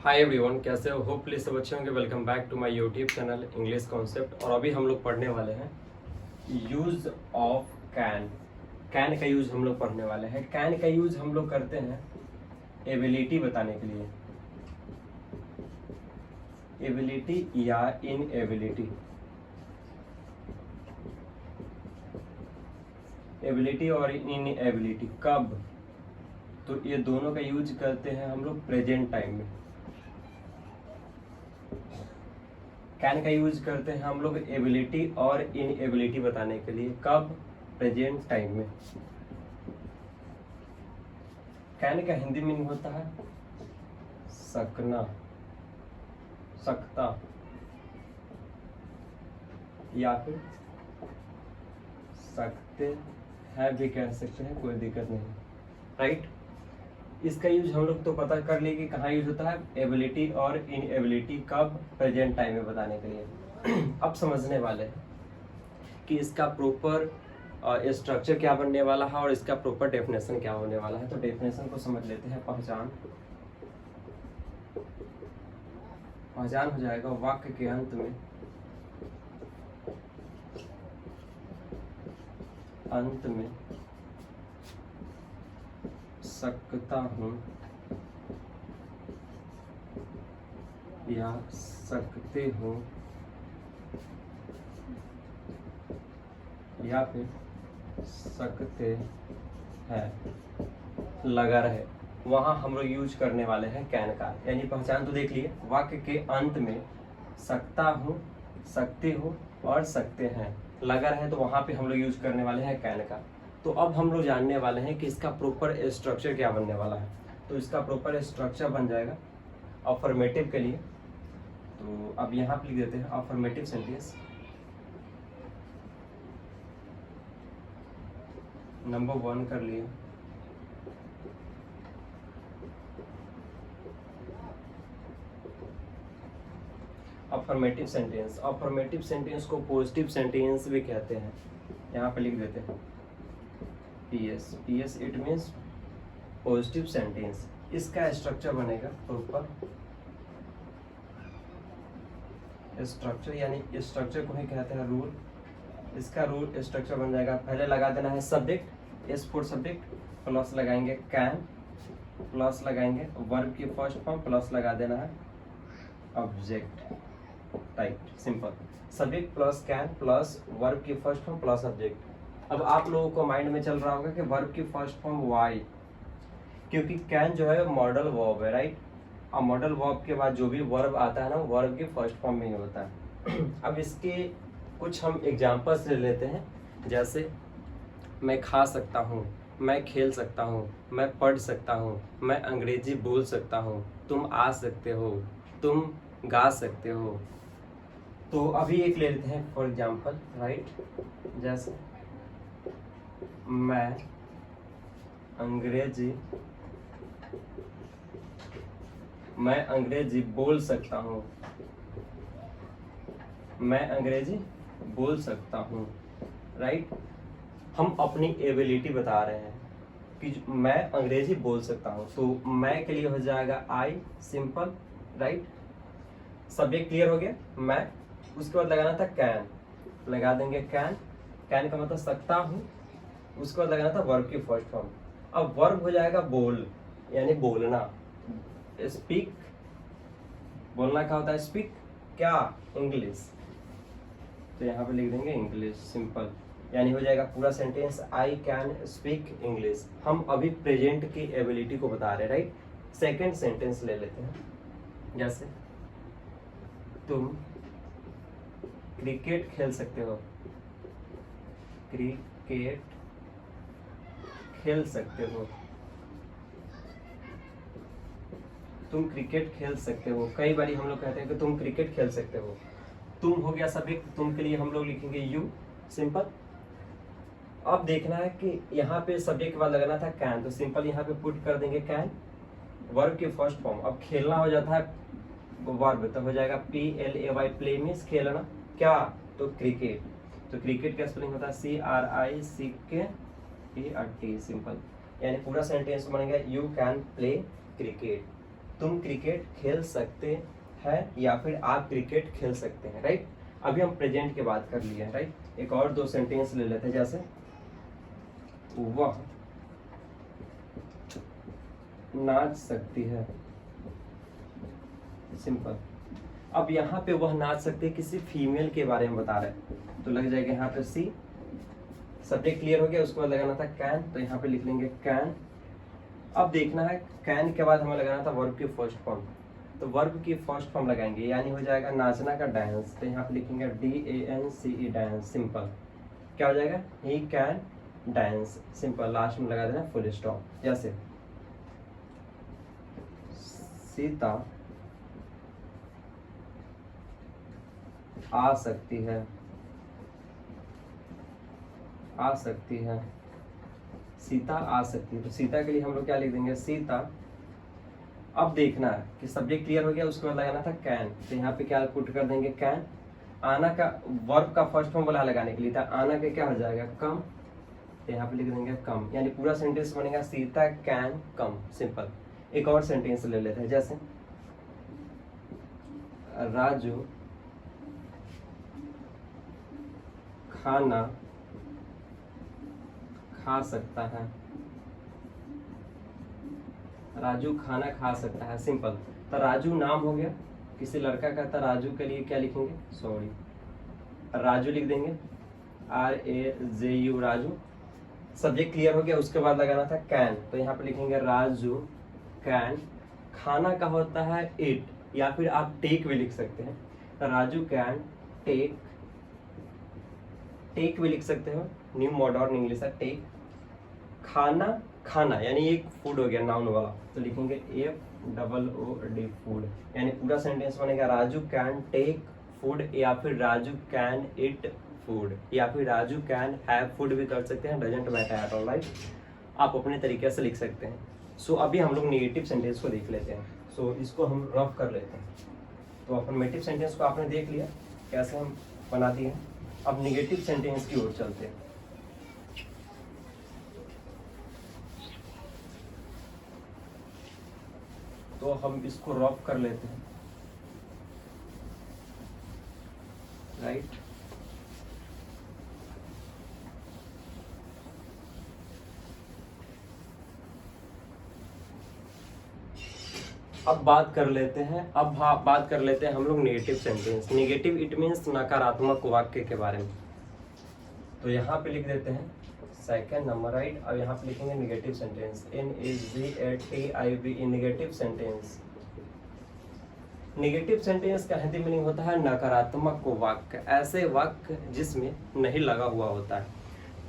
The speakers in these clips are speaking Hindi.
हाय एवरीवन, कैसे हो? होपफुली सब अच्छे होंगे। Welcome back to my YouTube channel English concept. और अभी हम लोग पढ़ने वाले हैं यूज ऑफ कैन। कैन का यूज हम लोग पढ़ने वाले हैं। कैन का यूज हम लोग करते हैं एबिलिटी बताने के लिए, एबिलिटी या इनएबिलिटी। एबिलिटी और इनएबिलिटी कब? तो ये दोनों का यूज करते हैं हम लोग प्रेजेंट टाइम में। कैन का यूज करते हैं हम लोग एबिलिटी और इनएबिलिटी बताने के लिए। कब? प्रेजेंट टाइम में। कैन का हिंदी मीनिंग होता है सकना, सकता, या फिर सकते हैं भी कह सकते हैं, कोई दिक्कत नहीं, राइट। इसका यूज हम लोग तो पता कर लिए कि कहाँ यूज होता है, एबिलिटी और इनएबिलिटी। कब? प्रेजेंट टाइम में बताने के लिए। अब समझने वाले हैं कि इसका प्रॉपर स्ट्रक्चर क्या बनने वाला है और इसका प्रॉपर डेफिनेशन क्या होने वाला है। तो डेफिनेशन को समझ लेते हैं। पहचान, पहचान हो जाएगा वाक्य के अंत में, अंत में सकता हूँ या सकते हो या फिर सकते हैं, लगा रहे, वहां हम लोग यूज करने वाले हैं कैन का। यानी पहचान तो देख लिए, वाक्य के अंत में सकता हूँ, सकते हो और सकते हैं लगा रहे, तो वहां पे हम लोग यूज करने वाले हैं कैन का। तो अब हम लोग जानने वाले हैं कि इसका प्रॉपर स्ट्रक्चर क्या बनने वाला है। तो इसका प्रॉपर स्ट्रक्चर बन जाएगा अफर्मेटिव के लिए। तो अब यहाँ पे लिख देते हैं अफर्मेटिव सेंटेंस। नंबर 1 कर लिए। अफर्मेटिव सेंटेंस, अफर्मेटिव सेंटेंस को पॉजिटिव सेंटेंस भी कहते हैं। यहाँ पे लिख देते हैं PS, PS it means positive sentence. इसका स्ट्रक्चर बनेगा प्रॉपर स्ट्रक्चर, यानी स्ट्रक्चर को ही कहते हैं रूल। इसका रूल स्ट्रक्चर बन जाएगा, पहले लगा देना है subject, S for subject, plus लगाएंगे कैन, प्लस लगाएंगे वर्ब की फर्स्ट फॉर्म, प्लस लगा देना है object, right, simple. Subject plus can plus verb की फर्स्ट फॉर्म प्लस ऑब्जेक्ट। अब आप लोगों को माइंड में चल रहा होगा कि वर्ब की फर्स्ट फॉर्म वाई, क्योंकि कैन जो है मॉडल वर्ब है, राइट। और मॉडल वर्ब के बाद जो भी वर्ब आता है ना, वर्ब की फर्स्ट फॉर्म में ही होता है। अब इसके कुछ हम एग्जांपल्स ले लेते हैं। जैसे मैं खा सकता हूँ, मैं खेल सकता हूँ, मैं पढ़ सकता हूँ, मैं अंग्रेजी बोल सकता हूँ, तुम आ सकते हो, तुम गा सकते हो। तो अभी एक ले लेते हैं फॉर एग्जांपल, राइट। जैसे मैं अंग्रेजी बोल सकता हूँ, मैं अंग्रेजी बोल सकता हूँ, राइट। हम अपनी एबिलिटी बता रहे हैं कि मैं अंग्रेजी बोल सकता हूँ, तो मैं के लिए हो जाएगा आई, सिंपल, राइट। सब्जेक्ट क्लियर हो गया, मैं। उसके बाद लगाना था कैन, लगा देंगे कैन, कैन का मतलब सकता हूँ। उसके बाद लगाना था वर्ब की फर्स्ट फॉर्म। अब वर्ब हो जाएगा बोल, यानी बोलना, स्पीक। बोलना क्या होता है? स्पीक, क्या? इंग्लिश। तो यहाँ पे लिख देंगे इंग्लिश, सिंपल। यानी हो जाएगा पूरा sentence I can speak English. हम अभी प्रेजेंट की एबिलिटी को बता रहे हैं, राइट। सेकेंड सेंटेंस ले लेते हैं। जैसे तुम क्रिकेट खेल सकते हो, क्रिकेट खेल सकते हो, तुम क्रिकेट खेल सकते हो। कई बार हम लोग कहते हैं कि तुम क्रिकेट खेल सकते हो। तुम हो गया सब्जेक्ट, तुम के लिए हम लोग लिखेंगे यू, सिंपल। अब देखना है कि यहाँ पे सब्जेक्ट के बाद लगाना था कैन, तो सिंपल यहाँ पे पुट कर देंगे कैन, वर्ब की फर्स्ट फॉर्म। अब खेलना हो जाता है वर्ब, तो हो जाएगा PLAY, प्ले मीन्स खेलना, क्या? तो क्रिकेट। तो क्रिकेट का स्पेलिंग होता है CRICKET, सिंपल। यानी पूरा सेंटेंस बनेगा यू कैन प्ले क्रिकेट। तुम क्रिकेट खेल सकते हैं या फिर आप क्रिकेट खेल सकते हैं, राइट। अभी हम प्रेजेंट की बात कर लिए, राइट। एक और 2 सेंटेंस ले लेते हैं, जैसे वह नाच सकती है, सिंपल। अब यहाँ पे वह नाच सकती है किसी फीमेल के बारे में बता रहे हैं, तो लग जाएगा यहाँ पे सी। सब्जेक्ट क्लियर हो गया, उसके बाद लगाना था कैन, तो यहाँ पे लिख लेंगे कैन। अब देखना है कैन के बाद हमें लगाना था वर्ब की फर्स्ट फॉर्म, तो वर्ब की फर्स्ट फॉर्म लगाएंगे, यानी हो जाएगा नाचना का डांस, तो यहाँ पे लिखेंगे DANCE डांस, सिंपल। क्या हो जाएगा, he can dance, simple. Last में लगा देना फुल स्टॉप। जैसे सीता आ सकती है, आ सकती है, सीता आ सकती है, तो सीता के लिए हम लोग क्या लिख देंगे, सीता। अब देखना है कि सब्जेक्ट क्लियर हो गया, उसके बाद लगाना था कैन, तो यहाँ पे क्या पुट कर देंगे, कैन। आना का वर्ब का फर्स्ट फॉर्म बोला लगाने के लिए था, आना के क्या हो जाएगा, कम, तो यहाँ पे लिख देंगे कम, यानी पूरा सेंटेंस बनेगा सीता कैन कम, सिंपल। एक और सेंटेंस ले लेते हैं, जैसे राजू खाना खा सकता है, राजू खाना खा सकता है, सिंपल। तो राजू नाम हो गया किसी लड़का का, था राजू के लिए क्या लिखेंगे, सॉरी राजू लिख देंगे, RAJU राजू। सब्जेक्ट क्लियर हो गया, उसके बाद लगाना था कैन, तो यहाँ पे लिखेंगे राजू कैन। खाना का होता है इट, या फिर आप टेक भी लिख सकते हैं, तो राजू कैन टेक, टेक भी लिख सकते हो, न्यू मॉडर्न इंग्लिश है टेक। खाना, खाना यानी एक फूड हो गया नाउन वाला, तो लिखेंगे FOOD फूड, यानी पूरा सेंटेंस बनेगा राजू कैन टेक फूड, या फिर राजू कैन इट फूड, या फिर राजू कैन हैव फूड भी कर सकते हैं, doesn't matter at all, right. आप अपने तरीके से लिख सकते हैं। सो अभी हम लोग नेगेटिव सेंटेंस को देख लेते हैं, सो इसको हम रफ कर लेते हैं। तो अफर्मेटिव सेंटेंस को आपने देख लिया कैसे हम बनाते हैं, अब नेगेटिव सेंटेंस की ओर चलते हैं। तो हम इसको रफ कर लेते हैं, राइट। अब बात कर लेते हैं, बात कर लेते हैं हम लोग negative sentence. Negative it means नकारात्मक वाक्य के बारे में। तो यहाँ पे लिख देते हैं सेकंड नंबर, राइट। अब यहाँ पे लिखेंगे negative sentence, NEGATIV, negative sentence. Negative sentence का हिंदी मीनिंग होता है नकारात्मक वाक्य, ऐसे वाक्य जिसमें नहीं लगा हुआ होता है।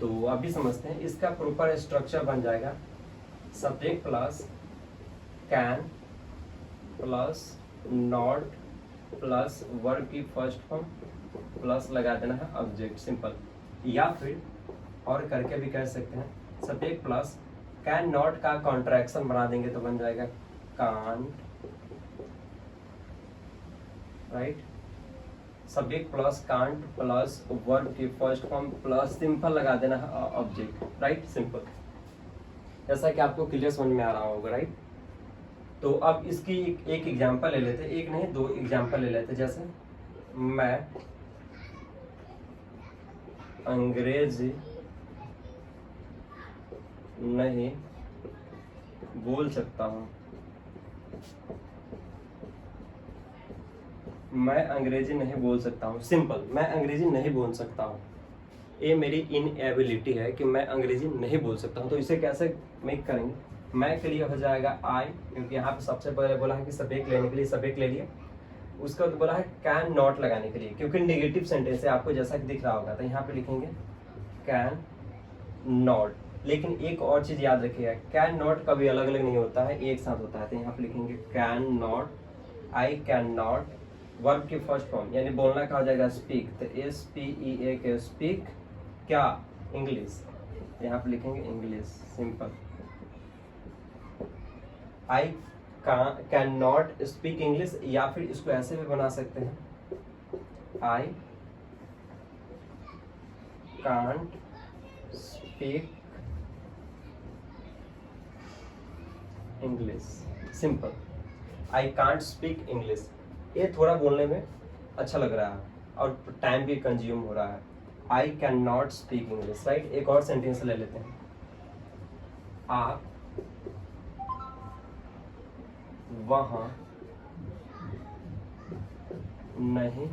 तो अभी समझते हैं, इसका प्रॉपर स्ट्रक्चर बन जाएगा subject plus can plus not plus verb की फर्स्ट फॉर्म प्लस लगा देना है ऑब्जेक्ट, सिंपल। या फिर और करके भी कह सकते हैं, सब्जेक्ट प्लस कैन नॉट का कॉन्ट्रैक्शन बना देंगे तो बन जाएगा can't, right. Subject plus can't plus verb की फर्स्ट फॉर्म प्लस सिंपल लगा देना है ऑब्जेक्ट, राइट, सिंपल। जैसा कि आपको क्लियर समझ में आ रहा होगा, राइट। तो अब इसकी एक एग्जांपल ले लेते हैं, एक नहीं 2 एग्जांपल ले लेते हैं। जैसे मैं अंग्रेजी नहीं बोल सकता हूँ, मैं अंग्रेजी नहीं बोल सकता हूँ, सिंपल। मैं अंग्रेजी नहीं बोल सकता हूँ, ये मेरी इनएबिलिटी है कि मैं अंग्रेजी नहीं बोल सकता हूँ। तो इसे कैसे मेक करेंगे, मैं के लिए हो जाएगा आई, क्योंकि यहाँ पे सबसे पहले बोला है कि सब्जेक्ट लेने के लिए सब्जेक्ट ले लिया, उसके बाद बोला है कैन नॉट लगाने के लिए, क्योंकि नेगेटिव सेंटेंस है आपको जैसा कि दिख रहा होगा, तो यहाँ पे लिखेंगे कैन नॉट। लेकिन एक और चीज याद रखिएगा, कैन नॉट कभी अलग अलग नहीं होता है, एक साथ होता है। तो यहाँ पे लिखेंगे can not, I can not, verb की फर्स्ट फॉर्म यानी बोलना का हो जाएगा स्पीक, तो SPEAK के स्पीक क्या, इंग्लिश, यहाँ पे लिखेंगे English, simple. I can not speak English, या फिर इसको ऐसे भी बना सकते हैं, I can't speak English, simple. I can't speak English, ये थोड़ा बोलने में अच्छा लग रहा है और टाइम भी कंज्यूम हो रहा है। I can not speak English, right. एक और सेंटेंस ले लेते हैं, आप वहाँ नहीं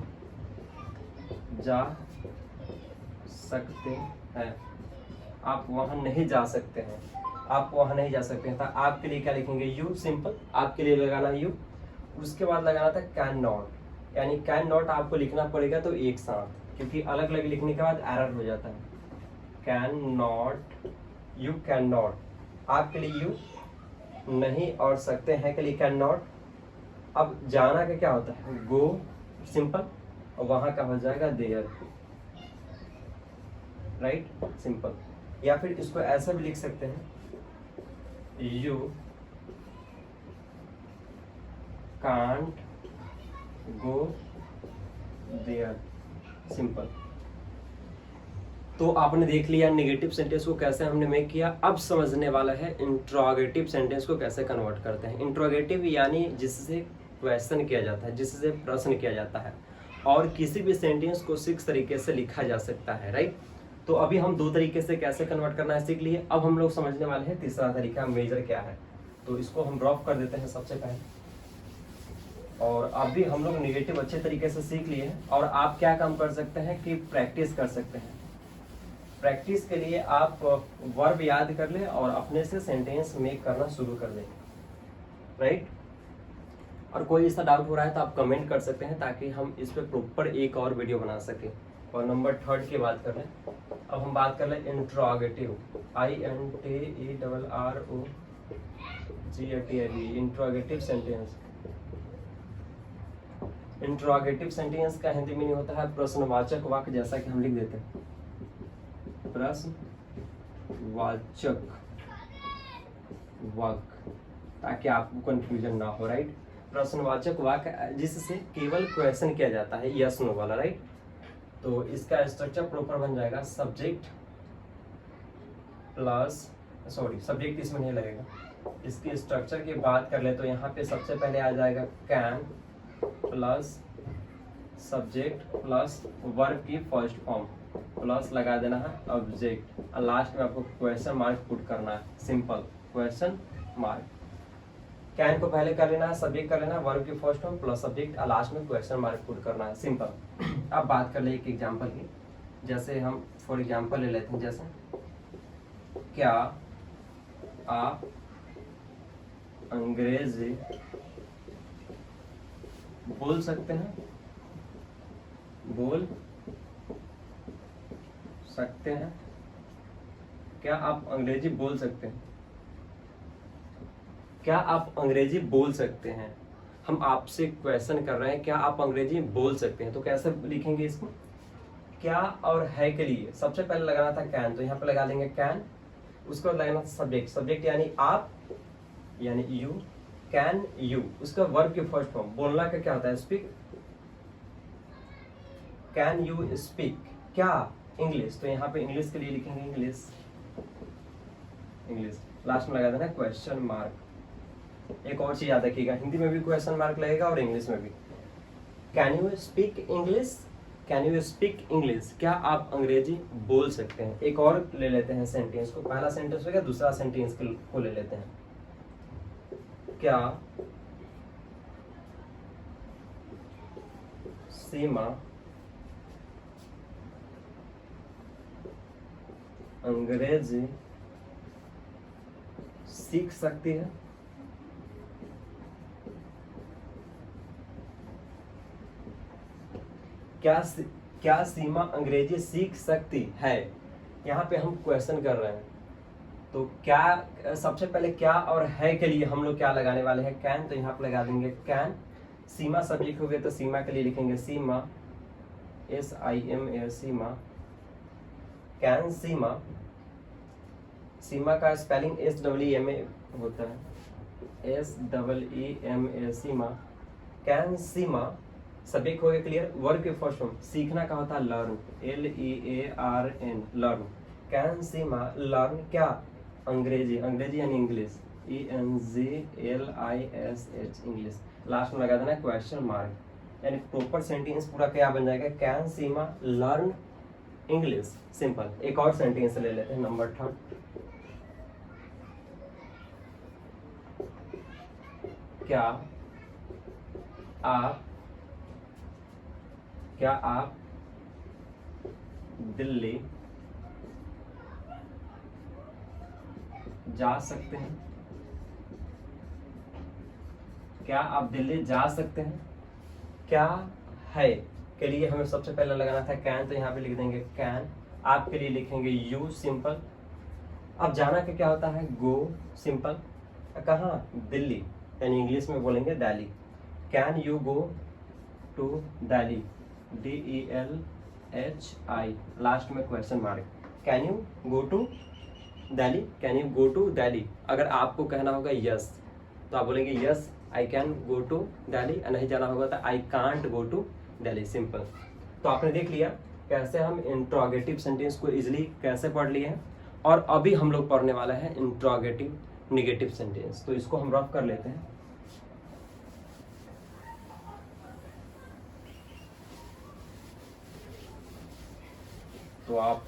जा सकते हैं, आप वहाँ नहीं जा सकते हैं, आप वहाँ नहीं जा सकते हैं। तो आपके लिए क्या लिखेंगे, यू, सिंपल, आपके लिए लगाना यू। उसके बाद लगाना था कैन नॉट, यानी कैन नॉट आपको लिखना पड़ेगा तो एक साथ, क्योंकि अलग अलग लिखने के बाद एरर हो जाता है। Can not, you can not, आपके लिए यू, नहीं और सकते हैं के लिए कैन नॉट। अब जाना का क्या होता है, गो, सिंपल, और वहां का हो जाएगा देयर, राइट, सिंपल। या फिर इसको ऐसा भी लिख सकते हैं, you can't go there, simple. तो आपने देख लिया नेगेटिव सेंटेंस को कैसे हमने मेक किया। अब समझने वाला है इंट्रोगेटिव सेंटेंस को कैसे कन्वर्ट करते हैं। इंट्रोगेटिव यानी जिससे क्वेश्चन किया जाता है, जिससे प्रश्न किया जाता है, और किसी भी सेंटेंस को 6 तरीके से लिखा जा सकता है, राइट। तो अभी हम 2 तरीके से कैसे कन्वर्ट करना है सीख लिए। अब हम लोग समझने वाले हैं तीसरा तरीका, मेजर क्या है। तो इसको हम ड्रॉप कर देते हैं सबसे पहले। और अभी हम लोग नेगेटिव अच्छे तरीके से सीख लिए हैं, और आप क्या काम कर सकते हैं कि प्रैक्टिस कर सकते हैं। प्रैक्टिस के लिए आप वर्ब याद कर ले और अपने से सेंटेंस मेक करना शुरू कर दें, राइट। और कोई ऐसा डाउट हो रहा है तो आप कमेंट कर सकते हैं, ताकि हम इस पर प्रॉपर एक और वीडियो बना सकें। और नंबर 3 की बात कर लें। अब हम बात कर लें interrogative, INTERROGATIV, interrogative sentence. Interrogative sentence का हिंदी मीनिंग होता है प्रश्नवाचक वाक्य, जैसा कि हम लिख देते हैं, प्रश्नवाचक वाक्य, ताकि आपको कंफ्यूजन ना हो, राइट। प्रश्नवाचक वाक्य जिससे केवल क्वेश्चन किया जाता है, यस नो वाला, राइट। तो इसका स्ट्रक्चर प्रॉपर बन जाएगा सब्जेक्ट प्लस, सॉरी सब्जेक्ट इसमें नहीं लगेगा। इसकी स्ट्रक्चर की बात कर ले तो यहाँ पे सबसे पहले आ जाएगा can plus subject plus verb की फर्स्ट फॉर्म प्लस लगा देना है ऑब्जेक्ट, और लास्ट में आपको क्वेश्चन मार्क पुट करना है, सिंपल क्वेश्चन मार्क। कैन को पहले कर लेना है, सब्जेक्ट कर लेना है, वर्ब की फर्स्ट फॉर्म प्लस सब्जेक्ट, और लास्ट में क्वेश्चन मार्क पुट करना है, सिंपल। अब बात कर ले एक एग्जांपल की, जैसे हम फॉर एग्जांपल ले लेते हैं, जैसे क्या आप अंग्रेजी बोल सकते हैं, बोल सकते हैं, क्या आप अंग्रेजी बोल सकते हैं, क्या आप अंग्रेजी बोल सकते हैं। हम आपसे क्वेश्चन कर रहे हैं, क्या आप अंग्रेजी बोल सकते हैं। तो कैसे लिखेंगे इसको, क्या और है के लिए सबसे पहले लगाना था कैन, तो यहाँ पे लगा देंगे कैन। उसके बाद लगाना था सब्जेक्ट, सब्जेक्ट यानी आप, यानी यू, कैन यू। उसका वर्ब की फर्स्ट फॉर्म, बोलना का क्या होता है, स्पीक, कैन यू स्पीक, क्या इंग्लिश, तो यहाँ पे इंग्लिश के लिए लिखेंगे इंग्लिश, इंग्लिश। लास्ट में लगा देना क्वेश्चन मार्क। एक और चीज याद रखिएगा, हिंदी में भी क्वेश्चन मार्क लगेगा और इंग्लिश में भी। Can you speak English, can you speak English, क्या आप अंग्रेजी बोल सकते हैं। एक और ले लेते हैं सेंटेंस को, पहला सेंटेंस हो गया, दूसरा सेंटेंस को ले लेते हैं। क्या सीमा अंग्रेजी सीख सकती है, क्या सीमा अंग्रेजी सीख सकती है। यहाँ पे हम क्वेश्चन कर रहे हैं, तो क्या सबसे पहले क्या और है के लिए हम लोग क्या लगाने वाले हैं, कैन, तो यहाँ पे लगा देंगे कैन। सीमा सब्जेक्ट हो गया तो सीमा के लिए लिखेंगे सीमा, SIMA, सीमा, कैन सीमा। सीमा का स्पेलिंग SEEMA होता है, SEEMA, Seema, can Seema. Subject हो गया क्लियर। वर्ब के फर्स्ट फॉर्म, सीखना का होता है learn, LEARN, learn. Can Seema learn क्या, अंग्रेजी, अंग्रेजी यानी इंग्लिश, ENGLISH इंग्लिश, लास्ट में लगा देना क्वेश्चन मार्क, यानी प्रॉपर सेंटेंस पूरा क्या बन जाएगा, can Seema learn English. Simple. एक और सेंटेंस ले लेते हैं, नंबर 3। क्या आप दिल्ली जा सकते हैं? क्या आप दिल्ली जा सकते हैं? क्या है के लिए हमें सबसे पहले लगाना था कैन, तो यहाँ पे लिख देंगे कैन। आपके लिए लिखेंगे यू, सिंपल। अब जाना का क्या होता है, गो, सिंपल। कहाँ, दिल्ली, यानी इंग्लिश में बोलेंगे Delhi. Can you go to Delhi, DELHI, last में question mark. Can you go to Delhi, can you go to Delhi. अगर आपको कहना होगा यस, तो आप बोलेंगे yes I can go to Delhi, नहीं जाना होगा तो I can't go to Delhi, simple. तो आपने देख लिया कैसे हम इंट्रोगेटिव सेंटेंस को इजीली कैसे पढ़ लिए हैं। और अभी हम लोग पढ़ने वाला है इंट्रोगेटिव निगेटिव सेंटेंस, तो इसको हम रफ कर लेते हैं। तो आप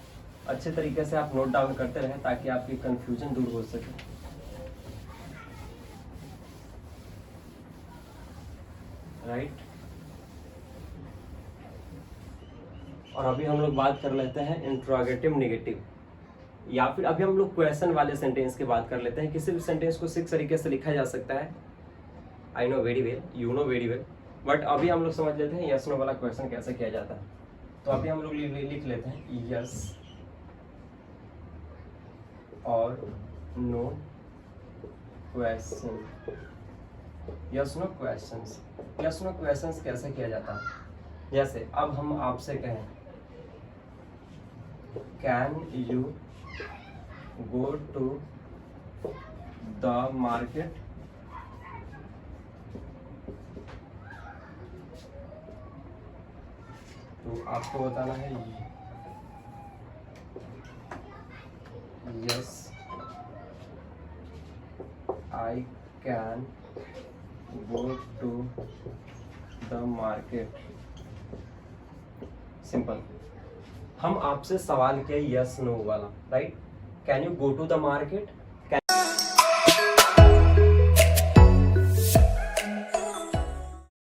अच्छे तरीके से आप नोट डाउन करते रहें ताकि आपकी कंफ्यूजन दूर हो सके। राइट। और अभी हम लोग बात कर लेते हैं इंट्रोगेटिव निगेटिव, या फिर अभी हम लोग क्वेश्चन वाले सेंटेंस की बात कर लेते हैं। किसी भी सेंटेंस को 6 तरीके से लिखा जा सकता है, I know very well, you know very well, but अभी हम लोग समझ लेते हैं यस नो वाला क्वेश्चन कैसे किया जाता है। तो अभी हम लोग लिख लेते हैं यस और no question. Yes no questions, yes no questions कैसे किया जाता है, जैसे अब हम आपसे कहें can you go to the market, तो आपको बताना है yes I can go to the market, simple. हम आपसे सवाल किया यस नो वाला, right. Can you go to the market,